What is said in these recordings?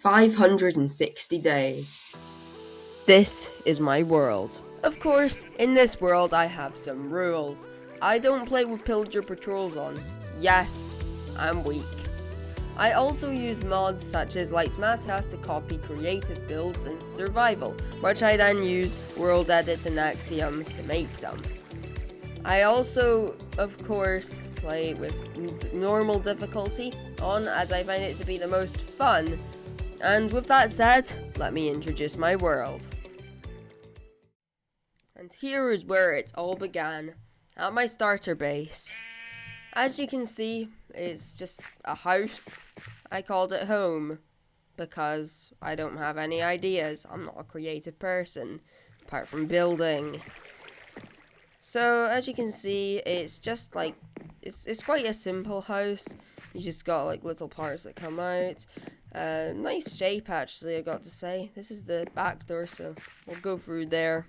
560 days. This is my world. Of course, in this world I have some rules. I don't play with pillager patrols on. Yes, I'm weak. I also use mods such as Lightmata to copy creative builds into survival, which I then use World Edit and Axiom to make them. I also, of course, play with normal difficulty on, as I find it to be the most fun. And with that said, let me introduce my world. And here is where it all began, at my starter base. As you can see, it's just a house. I called it home, because I don't have any ideas. I'm not a creative person, apart from building. So, as you can see, it's just like, it's quite a simple house. You just got like little parts that come out. Nice shape actually, I got to say. This is the back door, so we'll go through there.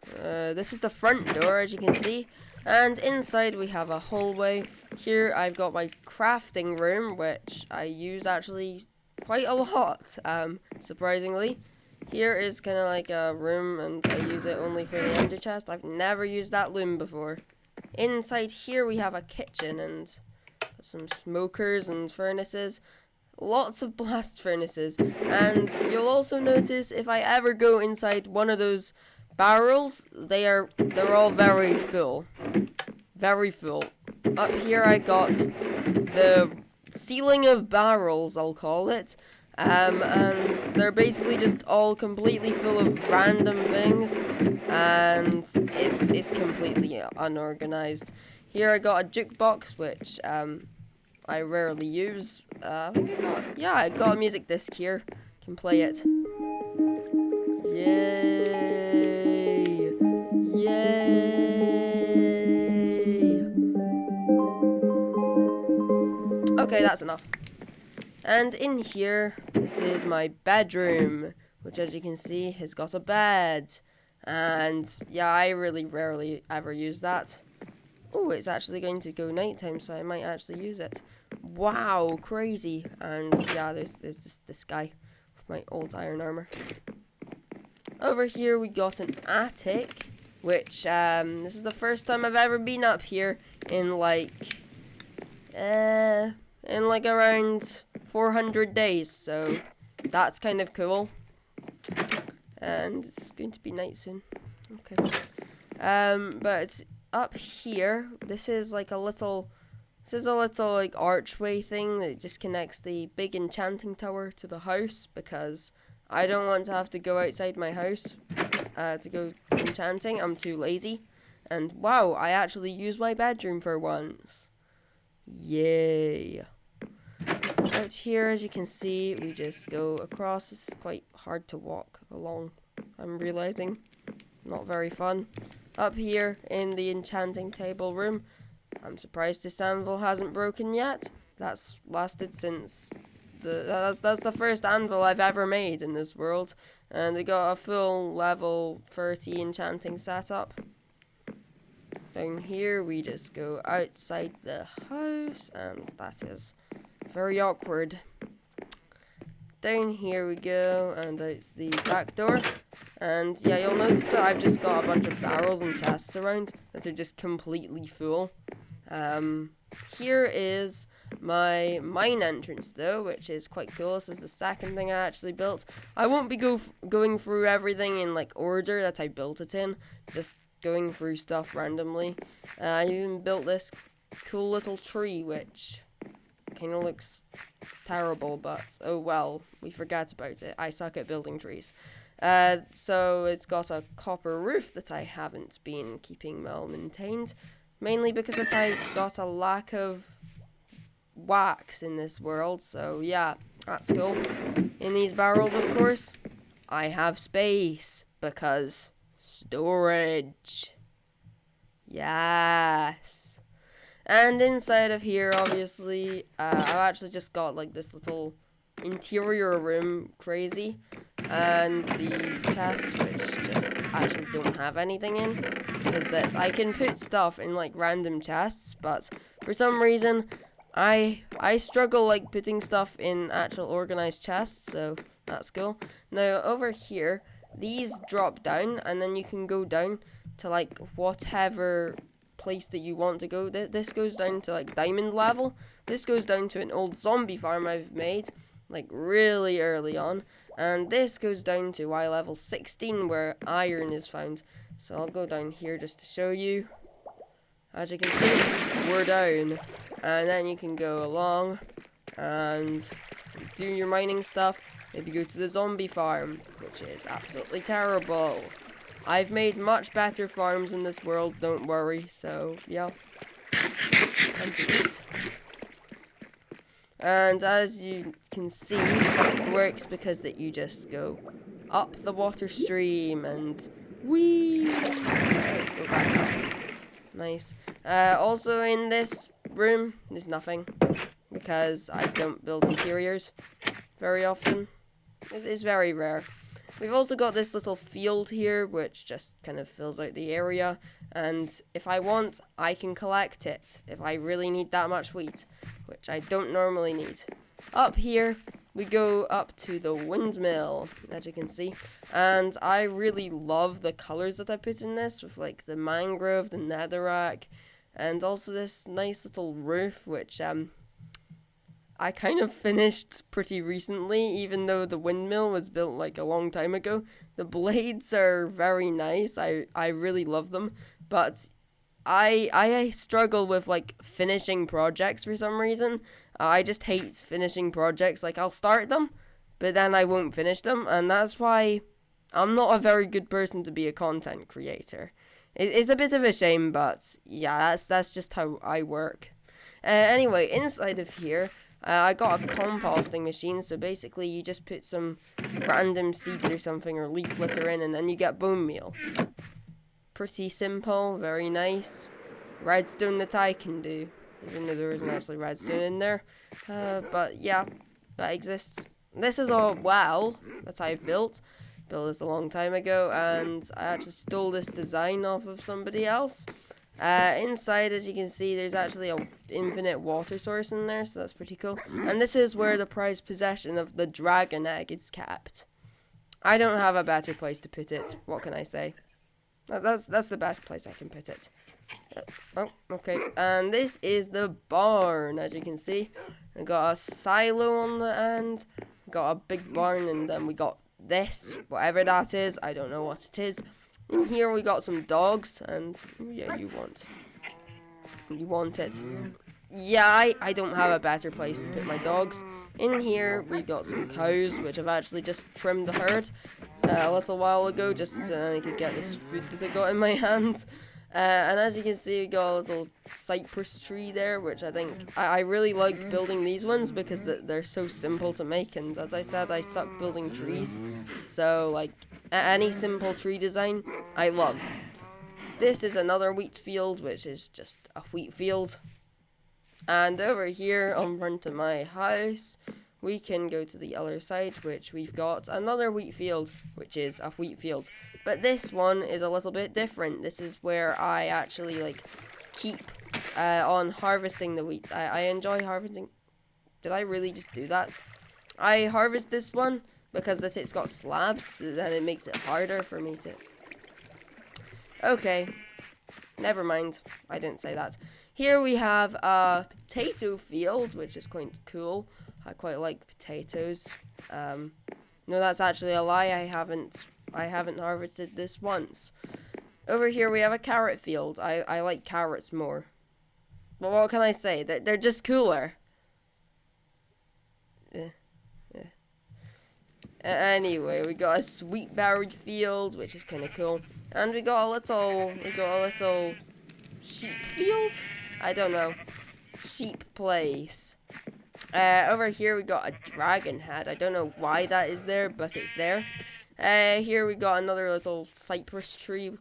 This is the front door, as you can see. And inside we have a hallway. Here I've got my crafting room, which I use actually quite a lot, surprisingly. Here is kind of like a room, and I use it only for the ender chest. I've never used that loom before. Inside here we have a kitchen and some smokers and furnaces. Lots of blast furnaces. And you'll also notice if I ever go inside one of those barrels, they're all very full. Very full. Up here I got the ceiling of barrels, I'll call it. And they're basically just all completely full of random things, and it's completely unorganized. Here I got a jukebox, which I rarely use. I think I got a music disc here. Can play it. Yay! Yay! Okay, that's enough. And in here, this is my bedroom, which as you can see has got a bed. And yeah, I really rarely ever use that. Oh, it's actually going to go nighttime, so I might actually use it. Wow, crazy. And yeah, there's just this guy with my old iron armor. Over here we got an attic, which this is the first time I've ever been up here in like around 400 days, so that's kind of cool. And it's going to be night soon. Okay. But up here, this is like a little like archway thing that just connects the big enchanting tower to the house, because I don't want to have to go outside my house to go enchanting. I'm too lazy. And wow, I actually use my bedroom for once. Yay. Out here, as you can see, we just go across. This is quite hard to walk along, I'm realizing. Not very fun. Up here in the enchanting table room, I'm surprised this anvil hasn't broken yet. That's lasted since that's the first anvil I've ever made in this world. And we got a full level 30 enchanting setup. Down here we just go outside the house, and that is very awkward. Down here we go, and it's the back door. And yeah, you'll notice that I've just got a bunch of barrels and chests around that are just completely full. Here is my mine entrance though, which is quite cool. This is the second thing I actually built. I won't be going through everything in like order that I built it in, just going through stuff randomly. I even built this cool little tree, which kind of looks terrible, but oh well, we forget about it. I suck at building trees. So it's got a copper roof that I haven't been keeping well maintained, mainly because I got a lack of wax in this world. So yeah, that's cool. In these barrels, of course, I have space because storage. Yes. And inside of here, obviously, I've actually just got like this little interior room crazy. And these chests, which just actually don't have anything in. Because I can put stuff in like random chests, but for some reason, I struggle like putting stuff in actual organized chests, so that's cool. Now over here, these drop down, and then you can go down to like whatever place that you want to go. This goes down to like diamond level. This goes down to an old zombie farm I've made like really early on, and this goes down to Y level 16 where iron is found. So I'll go down here just to show you. As you can see, we're down. And then you can go along and do your mining stuff. Maybe go to the zombie farm, which is absolutely terrible. I've made much better farms in this world, don't worry. So, yeah. Time to eat. And as you can see, it works because that you just go up the water stream and whee! Go back up. Nice. Also in this room, there's nothing because I don't build interiors very often. It is very rare. We've also got this little field here, which just kind of fills out the area. And if I want, I can collect it if I really need that much wheat, which I don't normally need. Up here, we go up to the windmill, as you can see. And I really love the colors that I put in this, with like the mangrove, the netherrack, and also this nice little roof, which I kind of finished pretty recently, even though the windmill was built like a long time ago. The blades are very nice. I really love them, but I struggle with like finishing projects for some reason. I just hate finishing projects. Like I'll start them, but then I won't finish them, and that's why I'm not a very good person to be a content creator. It's a bit of a shame, but yeah, that's just how I work. Anyway, inside of here, I got a composting machine, so basically you just put some random seeds or something or leaf litter in, and then you get bone meal. Pretty simple, very nice. Redstone that I can do, even though there isn't actually redstone in there. But yeah, that exists. This is a well that I've built. Built this a long time ago, and I actually stole this design off of somebody else. Inside, as you can see, there's actually a infinite water source in there, so that's pretty cool. And this is where the prized possession of the dragon egg is kept. I don't have a better place to put it. What can I say? That's the best place I can put it. Oh, okay. And this is the barn, as you can see. We got a silo on the end. We got a big barn, and then we got this, whatever that is. I don't know what it is. In here we got some dogs, and yeah, you want it. Yeah, I don't have a better place to put my dogs. In here we got some cows, which I've actually just trimmed the herd a little while ago, just so I could get this food that I got in my hand. And as you can see, we got a little cypress tree there, which I think I really like building these ones because they're so simple to make. And as I said, I suck building trees, so like any simple tree design, I love. This is another wheat field, which is just a wheat field. And over here, on front of my house, we can go to the other side, which we've got another wheat field, which is a wheat field. But this one is a little bit different. This is where I actually like keep on harvesting the wheat. I enjoy harvesting. Did I really just do that? I harvest this one because it's got slabs, so then it makes it harder for me to... Okay, never mind. I didn't say that. Here we have a potato field, which is quite cool. I quite like potatoes. No, that's actually a lie. I haven't harvested this once. Over here we have a carrot field. I like carrots more. But what can I say? They're just cooler. Anyway, we got a sweet berry field, which is kind of cool, and we got a little sheep field. I don't know, sheep place. Over here we got a dragon head. I don't know why that is there, but it's there. Here we got another little cypress tree,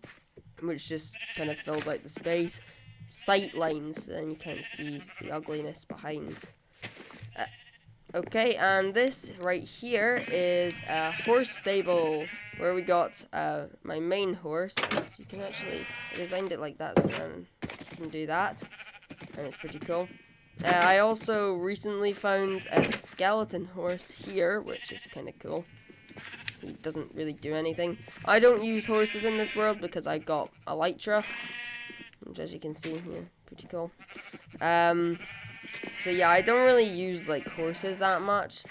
which just kind of fills out the space. Sight lines, and you can see the ugliness behind. Okay, and this right here is a horse stable, where we got my main horse. So you can actually, I designed it like that, so then you can do that, and it's pretty cool. I also recently found a skeleton horse here, which is kind of cool. He doesn't really do anything. I don't use horses in this world because I got Elytra, which, as you can see, yeah, pretty cool. So yeah, I don't really use like horses that much.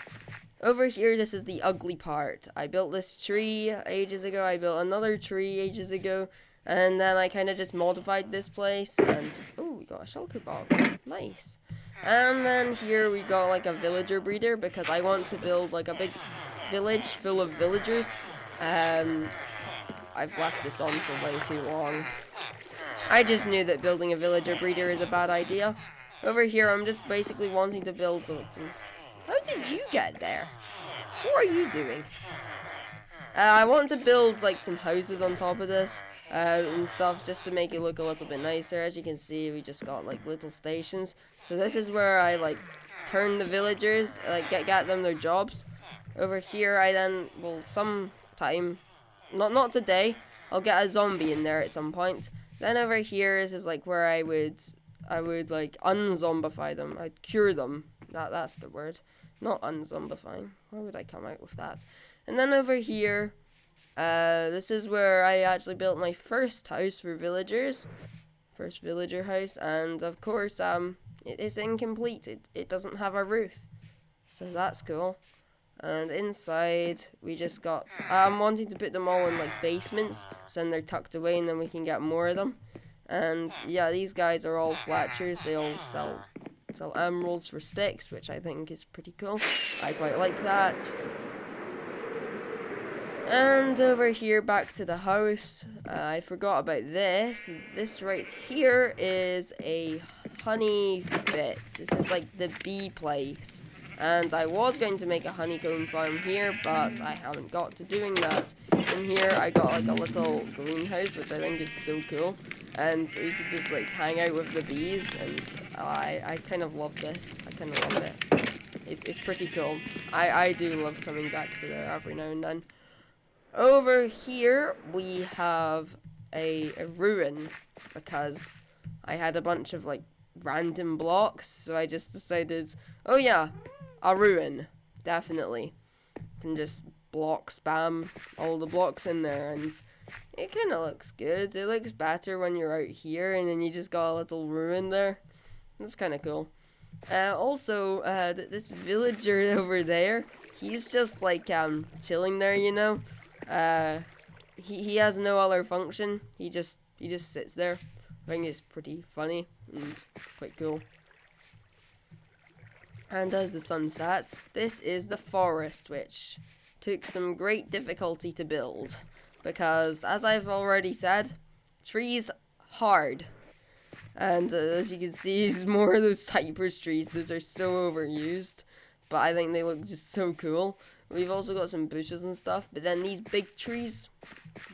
Over here, this is the ugly part. I built this tree ages ago. I built another tree ages ago. And then I kind of just modified this place. And, oh, we got a shulker box. Nice. And then here we got like a villager breeder because I want to build like a big village full of villagers. I've left this on for way too long. I just knew that building a villager breeder is a bad idea. Over here, I'm just basically wanting to build some... How did you get there? What are you doing? I want to build like some houses on top of this and stuff just to make it look a little bit nicer. As you can see, we just got like little stations. So this is where I like turn the villagers, like get them their jobs. Over here, I then will sometime, not today, I'll get a zombie in there at some point. Then over here is like where I would like unzombify them. I'd cure them. That's the word. Not unzombifying. Why would I come out with that? And then over here, this is where I actually built my first house for villagers. First villager house. And of course, it is incomplete. It doesn't have a roof. So that's cool. And inside, we just got... I'm wanting to put them all in like basements. So then they're tucked away and then we can get more of them. And yeah, these guys are all Fletchers. They all sell emeralds for sticks, which I think is pretty cool. I quite like that. And over here, back to the house. I forgot about this. This right here is a honey bit. This is like the bee place. And I was going to make a honeycomb farm here, but I haven't got to doing that. In here, I got like a little greenhouse, which I think is so cool. And so you could just like hang out with the bees, and I kind of love this. I kind of love it. It's pretty cool. I do love coming back to there every now and then. Over here, we have a ruin, because I had a bunch of like random blocks, so I just decided, oh yeah, a ruin, definitely. Can just block spam all the blocks in there, and it kind of looks good. It looks better when you're out here, and then you just got a little ruin there. That's kind of cool. Also, this villager over there, he's just like chilling there, you know. He has no other function. He just sits there. I think it's pretty funny and quite cool. And as the sun sets, this is the forest, which took some great difficulty to build. Because, as I've already said, trees hard. And as you can see, it's more of those cypress trees. Those are so overused. But I think they look just so cool. We've also got some bushes and stuff. But then these big trees,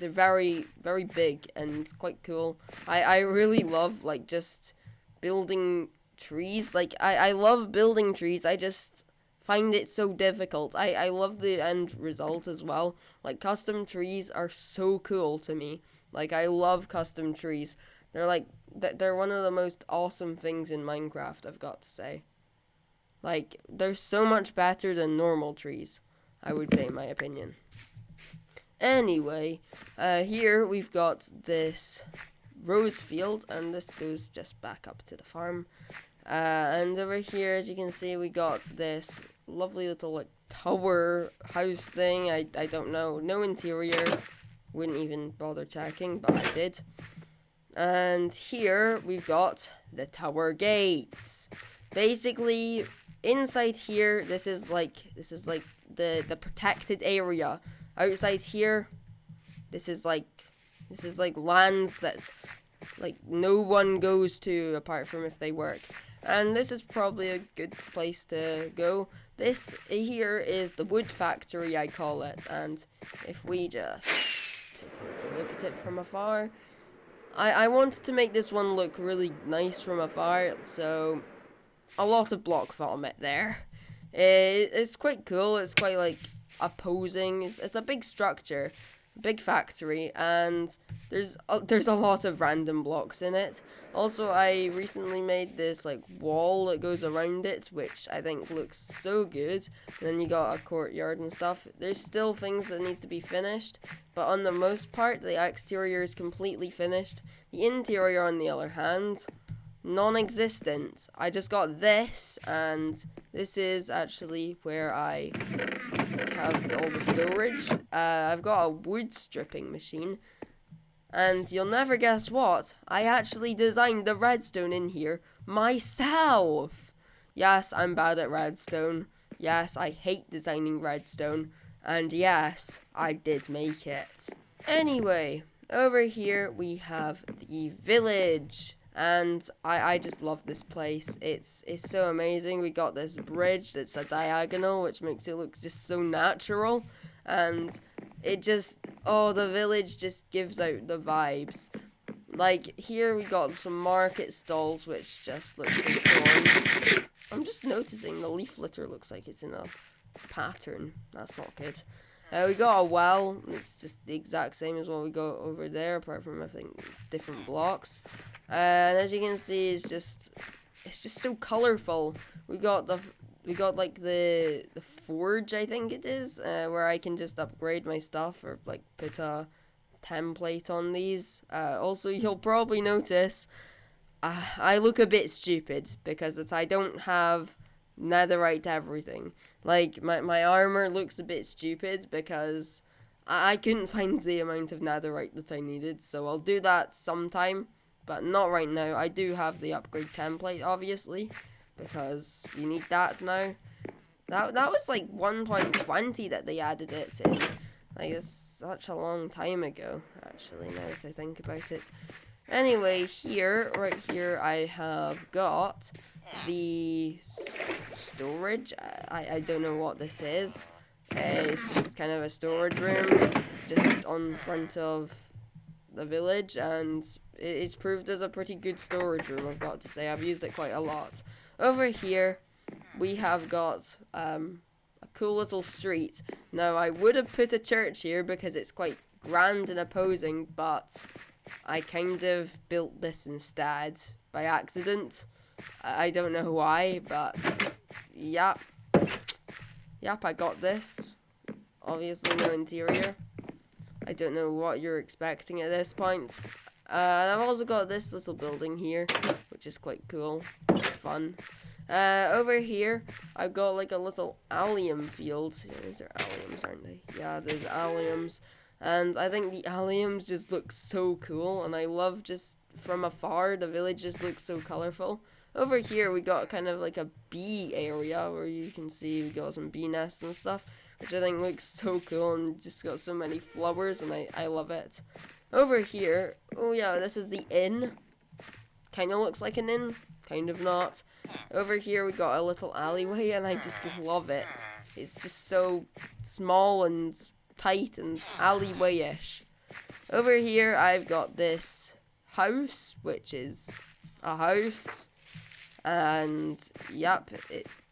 they're very, very big and quite cool. I really love, like, just building trees. Like, I love building trees. I just find it so difficult. I love the end result as well. Like, custom trees are so cool to me. Like, I love custom trees. They're like, they're one of the most awesome things in Minecraft, I've got to say. Like, they're so much better than normal trees, I would say, in my opinion. Anyway, here we've got this rose field, and this goes just back up to the farm. And over here, as you can see, we got this lovely little like tower house thing. I don't know, no interior. Wouldn't even bother checking, but I did. And here we've got the tower gates. Basically, inside here, this is like the protected area. Outside here, this is like lands that's like no one goes to apart from if they work. And this is probably a good place to go. This here is the wood factory, I call it. And if we just take a look at it from afar, I wanted to make this one look really nice from afar, so a lot of block vomit there. It's quite cool. It's quite like opposing. It's a big structure, big factory, and there's a lot of random blocks in it. Also, I recently made this like wall that goes around it, which I think looks so good. And then you got a courtyard and stuff. There's still things that needs to be finished, but on the most part, the exterior is completely finished. The interior, on the other hand, non-existent. I just got this, and this is actually where I have all the storage. I've got a wood stripping machine, and you'll never guess what, I actually designed the redstone in here myself. Yes, I'm bad at redstone. Yes, I hate designing redstone. And yes, I did make it. Anyway, over here we have the village. And I just love this place. It's so amazing. We got this bridge that's a diagonal, which makes it look just so natural. And it just, oh, the village just gives out the vibes. Like, here we got some market stalls, which just look so cool. I'm just noticing the leaf litter looks like it's in a pattern. That's not good. We got a well. It's just the exact same as what we got over there, apart from, I think, different blocks. And as you can see, it's just so colorful. We got like the forge, I think it is, where I can just upgrade my stuff or like put a template on these. Also, you'll probably notice I look a bit stupid because I don't have netherite everything. Like my armor looks a bit stupid because I couldn't find the amount of netherite that I needed, so I'll do that sometime, but not right now. I do have the upgrade template, obviously, because you need that now. That was like 1.20 that they added it in. Like, it's such a long time ago, actually, now that I think about it. Anyway, right here, I have got the storage. I don't know what this is. It's just kind of a storage room, just on front of the village, and it's proved as a pretty good storage room, I've got to say. I've used it quite a lot. Over here, we have got a cool little street. Now, I would have put a church here because it's quite grand and imposing, but I kind of built this instead by accident. I don't know why, but yep, I got this. Obviously no interior. I don't know what you're expecting at this point. And I've also got this little building here, which is quite cool, fun. Over here, I've got like a little allium field. These are alliums, aren't they? Yeah, there's alliums. And I think the alliums just look so cool, and I love just from afar, the village just looks so colorful. Over here, we got kind of like a bee area where you can see we got some bee nests and stuff, which I think looks so cool, and just got so many flowers, and I love it. Over here, oh yeah, this is the inn. Kind of looks like an inn, kind of not. Over here, we got a little alleyway, and I just love it. It's just so small and tight and alleyway-ish. Over here, I've got this house, which is a house. And yep,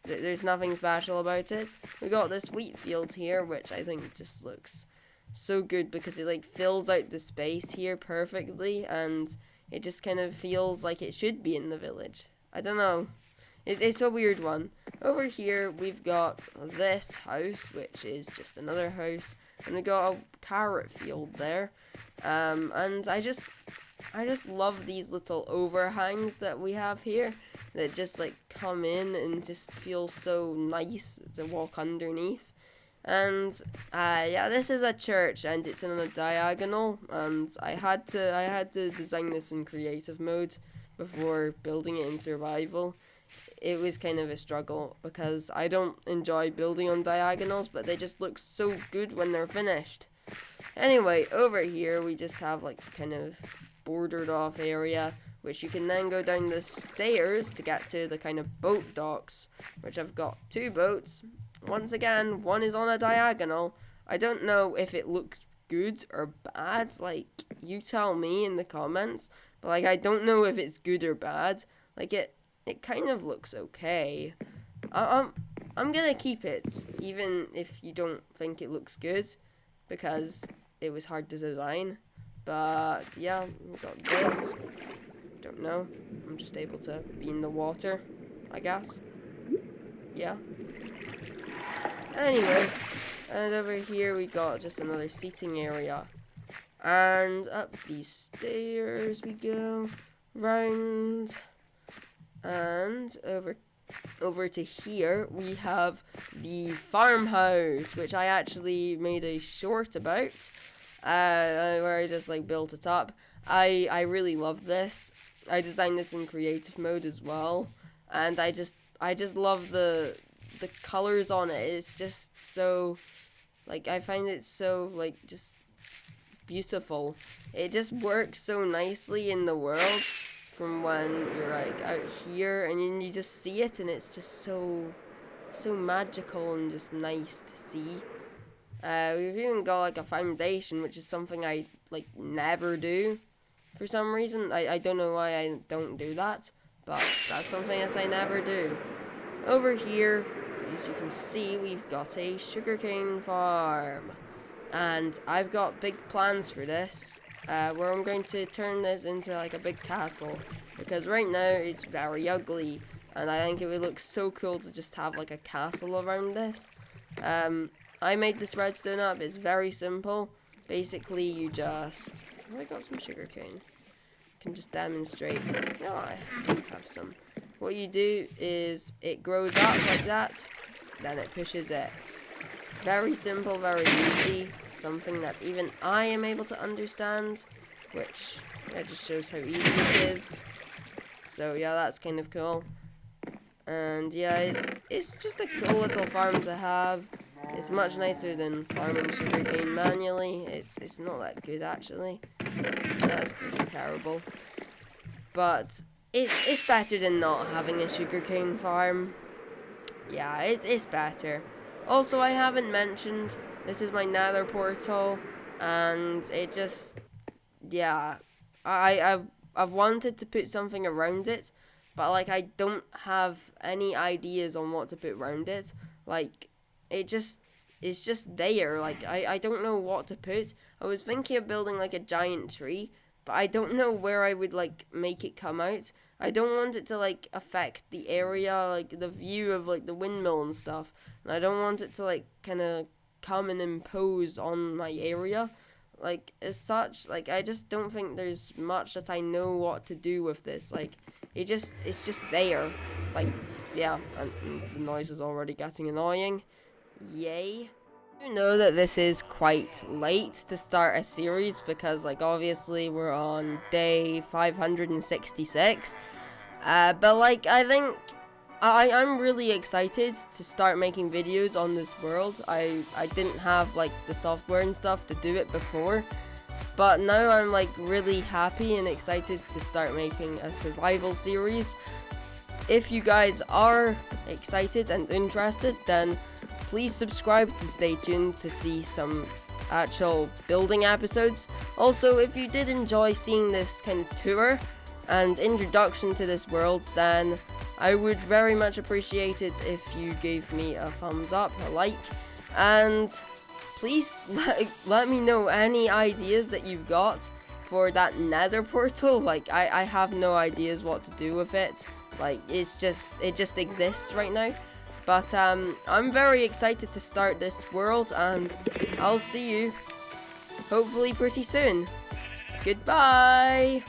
there's nothing special about it. We got this wheat field here, which I think just looks so good because it like fills out the space here perfectly, and it just kind of feels like it should be in the village. I don't know. It's a weird one. Over here, we've got this house, which is just another house, and we got a carrot field there. And I just love these little overhangs that we have here that just like come in and just feel so nice to walk underneath. And yeah, this is a church, and it's in a diagonal, and I had to design this in creative mode before building it in survival. It was kind of a struggle because I don't enjoy building on diagonals, but they just look so good when they're finished. Anyway, over here we just have like kind of bordered off area, which you can then go down the stairs to get to the kind of boat docks, which I've got 2 boats. Once again, one is on a diagonal. I don't know if it looks good or bad, like, you tell me in the comments, but like, I don't know if it's good or bad. Like, it kind of looks okay. I'm gonna keep it, even if you don't think it looks good, because it was hard to design. But yeah, we got this. Don't know. I'm just able to be in the water, I guess. Yeah. Anyway, and over here we got just another seating area. And up these stairs we go. Round. And over to here we have the farmhouse, which I actually made a short about. Where I just like built it up. I really love this. I designed this in creative mode as well, and I just love the colors on it. It's just so, like, I find it so, like, just beautiful. It just works so nicely in the world from when you're like out here and then you just see it, and it's just so magical and just nice to see. We've even got like a foundation, which is something I like never do for some reason. I don't know why I don't do that, but that's something that I never do. Over here, as you can see, we've got a sugarcane farm, and I've got big plans for this, where I'm going to turn this into like a big castle, because right now it's very ugly, and I think it would look so cool to just have like a castle around this. I made this redstone up. It's very simple. Basically, you just... Oh, I got some sugarcane. Can just demonstrate. Oh, I have some. What you do is it grows up like that, then it pushes it. Very simple, very easy. Something that even I am able to understand, which just shows how easy it is. So yeah, that's kind of cool. And yeah, it's just a cool little farm to have. It's much nicer than farming sugarcane manually. It's not that good actually. That's pretty terrible. But it's better than not having a sugarcane farm. Yeah, it's better. Also, I haven't mentioned, this is my nether portal, and it just, yeah, I've wanted to put something around it, but like I don't have any ideas on what to put around it. Like, it's just there. Like, I don't know what to put. I was thinking of building like a giant tree, but I don't know where I would like make it come out. I don't want it to like affect the area, like the view of like the windmill and stuff. And I don't want it to like kind of come and impose on my area. Like, as such, like, I just don't think there's much that I know what to do with this. Like, it's just there. Like, yeah, and the noise is already getting annoying. Yay. You know that this is quite late to start a series because, like, obviously we're on day 566. But, like, I think I'm really excited to start making videos on this world. I didn't have, like, the software and stuff to do it before. But now I'm, like, really happy and excited to start making a survival series. If you guys are excited and interested, then please subscribe to stay tuned to see some actual building episodes. Also, if you did enjoy seeing this kind of tour and introduction to this world, then I would very much appreciate it if you gave me a thumbs up, a like, and please let me know any ideas that you've got for that nether portal. Like, I have no ideas what to do with it. Like, it just exists right now. But I'm very excited to start this world, and I'll see you hopefully pretty soon. Goodbye!